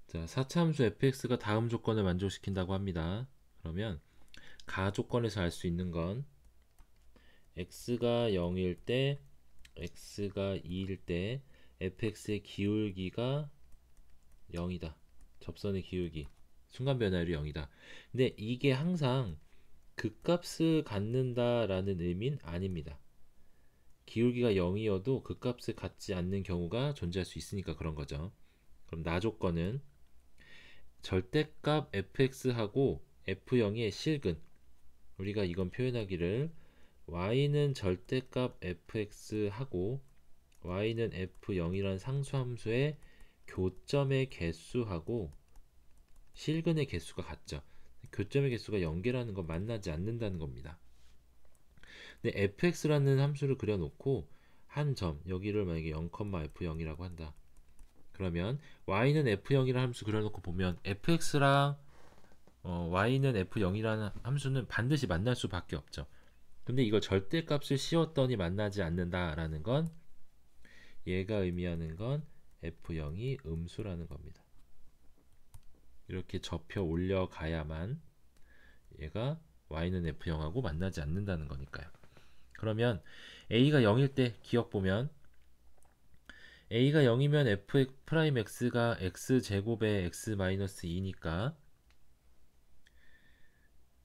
자, 4차 함수 fx가 다음 조건을 만족시킨다고 합니다. 그러면 가 조건에서 알 수 있는 건 x가 0일 때, x가 2일 때 fx의 기울기가 0이다. 접선의 기울기, 순간 변화율이 0이다. 근데 이게 항상 극값을 갖는다라는 의미는 아닙니다. 기울기가 0이어도 극값을 갖지 않는 경우가 존재할 수 있으니까 그런 거죠. 그럼 나 조건은 절대값 fx하고 f0의 실근, 우리가 이건 표현하기를 y는 절대값 fx하고 y는 f0이란 상수함수의 교점의 개수하고 실근의 개수가 같죠. 교점의 개수가 0개라는 건 만나지 않는다는 겁니다. 근데 fx라는 함수를 그려놓고 한 점, 여기를 만약에 0, f0이라고 한다. 그러면 y는 f0이라는 함수 그려놓고 보면 fx랑 y는 f0이라는 함수는 반드시 만날 수밖에 없죠. 근데 이걸 절대값을 씌웠더니 만나지 않는다라는 건 얘가 의미하는 건 f0이 음수라는 겁니다. 이렇게 접혀 올려가야만 얘가 y는 f0하고 만나지 않는다는 거니까요. 그러면 a가 0일 때 기억 보면 a가 0이면 f'x가 x제곱의 x-2니까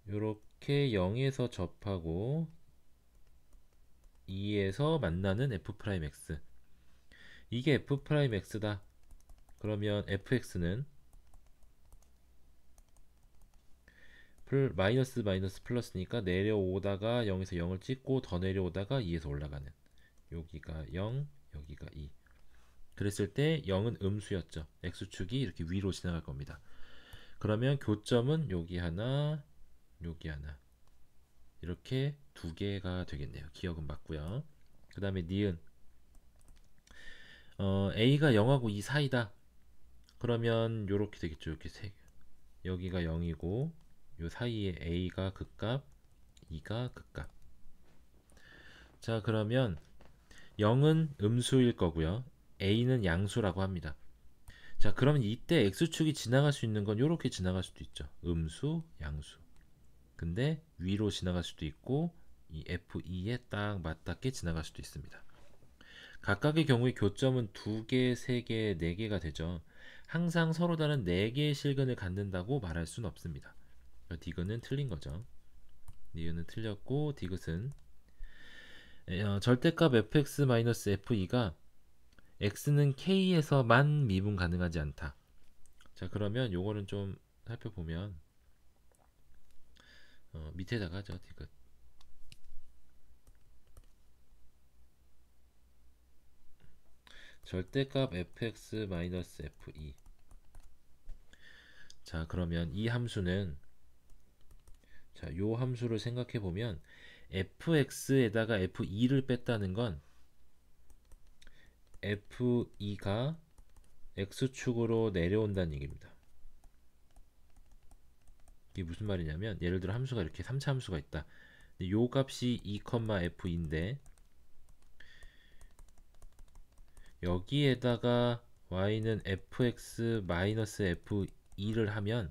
이렇게 0에서 접하고 2에서 만나는 f'x, 이게 f'x다. 그러면 fx는 마이너스 마이너스 플러스니까 내려오다가 0에서 0을 찍고 더 내려오다가 2에서 올라가는, 여기가 0, 여기가 2. 그랬을 때 0은 음수였죠. x축이 이렇게 위로 지나갈 겁니다. 그러면 교점은 여기 하나, 여기 하나, 이렇게 두 개가 되겠네요. 기억은 맞고요. 그 다음에 니은, a가 0하고 2 사이다. 그러면 이렇게 되겠죠. 이렇게 세 개. 여기가 0이고 요 사이에 a가 극값, 2가 극값. 자, 그러면 0은 음수일 거고요. a는 양수라고 합니다. 자, 그러면 이때 x축이 지나갈 수 있는 건 이렇게 지나갈 수도 있죠. 음수, 양수. 근데 위로 지나갈 수도 있고 이 f2에 딱 맞닿게 지나갈 수도 있습니다. 각각의 경우에 교점은 2개, 3개, 4개가 되죠. 항상 서로 다른 4개의 실근을 갖는다고 말할 수는 없습니다. 디귿은 틀린 거죠. 니은은 틀렸고 디귿은 절대값 fx-f2가 x는 k에서만 미분 가능하지 않다. 자, 그러면 요거는 좀 살펴보면 밑에다가 하죠. 디귿. 절대값 fx-f2. 자, 그러면 이 함수는, 자, 요 함수를 생각해 보면 fx에다가 f2를 뺐다는 건 f2가 x축으로 내려온다는 얘기입니다. 이게 무슨 말이냐면, 예를 들어 함수가 이렇게 3차 함수가 있다. 요 값이 2,f2인데 여기에다가 y는 fx-f2를 하면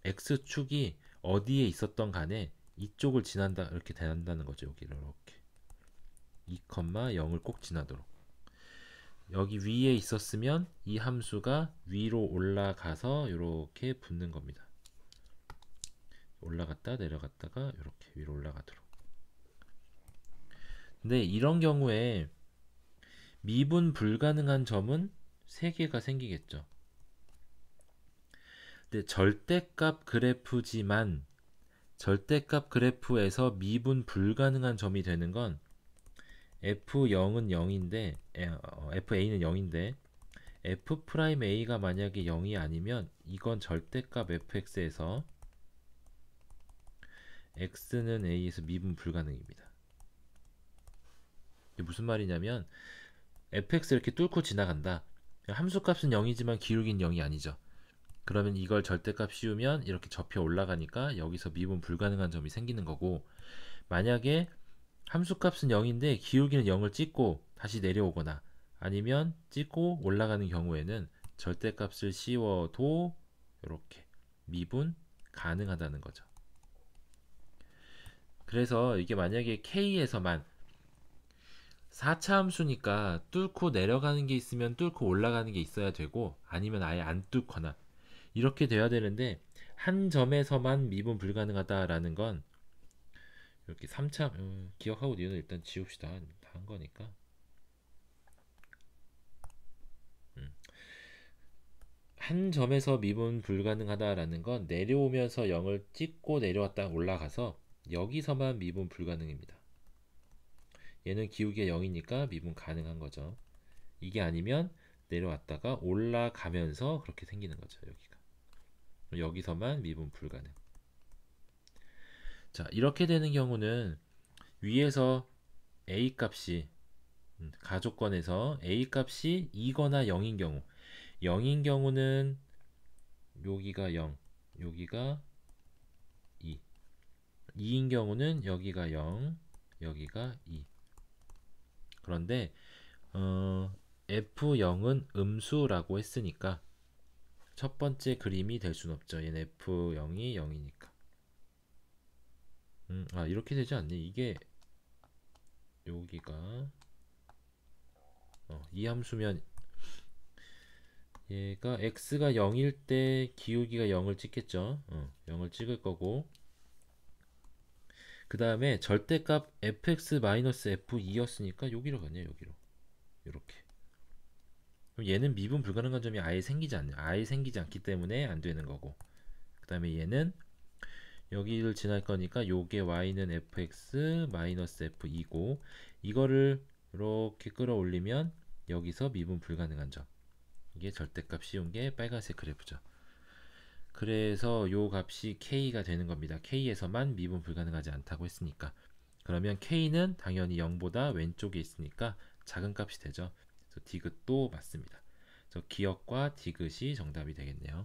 x축이 어디에 있었던 간에 이쪽을 지난다, 이렇게 된다는 거죠. 여기를 이렇게 2,0을 꼭 지나도록. 여기 위에 있었으면 이 함수가 위로 올라가서 이렇게 붙는 겁니다. 올라갔다 내려갔다가 이렇게 위로 올라가도록. 근데 이런 경우에 미분 불가능한 점은 3개가 생기겠죠. 근데 절대값 그래프지만 절대값 그래프에서 미분 불가능한 점이 되는 건 f0은 0인데 fa는 0인데 f'a가 만약에 0이 아니면 이건 절대값 fx에서 x는 a에서 미분 불가능입니다. 이게 무슨 말이냐면 fx 이렇게 뚫고 지나간다. 함수값은 0이지만 기울기는 0이 아니죠. 그러면 이걸 절대값 씌우면 이렇게 접혀 올라가니까 여기서 미분 불가능한 점이 생기는 거고, 만약에 함수값은 0인데 기울기는 0을 찍고 다시 내려오거나 아니면 찍고 올라가는 경우에는 절대값을 씌워도 이렇게 미분 가능하다는 거죠. 그래서 이게 만약에 K에서만 4차 함수니까 뚫고 내려가는 게 있으면 뚫고 올라가는 게 있어야 되고, 아니면 아예 안 뚫거나 이렇게 돼야 되는데, 한 점에서만 미분 불가능하다라는 건 이렇게 3차 기억하고 니은 일단 지웁시다. 다 한 거니까. 한 점에서 미분 불가능하다라는 건 내려오면서 0을 찍고 내려왔다 올라가서 여기서만 미분 불가능입니다. 얘는 기울기가 0이니까 미분 가능한 거죠. 이게 아니면 내려왔다가 올라가면서 그렇게 생기는 거죠. 여기서만 미분 불가능. 자, 이렇게 되는 경우는 위에서 a 값이 가족권에서 a 값이 2거나 0인 경우, 0인 경우는 여기가 0, 여기가 2, 2인 경우는 여기가 0, 여기가 2. 그런데 F0은 음수라고 했으니까 첫 번째 그림이 될 순 없죠. 얘는 F0이 0이니까. 이렇게 되지 않니? 이게 여기가 이 함수면 얘가 x가 0일 때 기울기가 0을 찍겠죠. 0을 찍을 거고, 그 다음에 절대값 fx-f2였으니까 여기로 가네요. 여기로 이렇게. 그럼 얘는 미분 불가능한 점이 아예 생기지 않기 때문에 안 되는 거고, 그 다음에 얘는 여기를 지날 거니까 요게 y는 fx-f2고, 이거를 이렇게 끌어올리면 여기서 미분 불가능한 점, 이게 절대값 씌운 게 빨간색 그래프죠. 그래서 요 값이 k가 되는 겁니다. k에서만 미분 불가능하지 않다고 했으니까. 그러면 k는 당연히 0보다 왼쪽에 있으니까 작은 값이 되죠. 그래서 디귿도 맞습니다. 그래서 기역과 디귿이 정답이 되겠네요.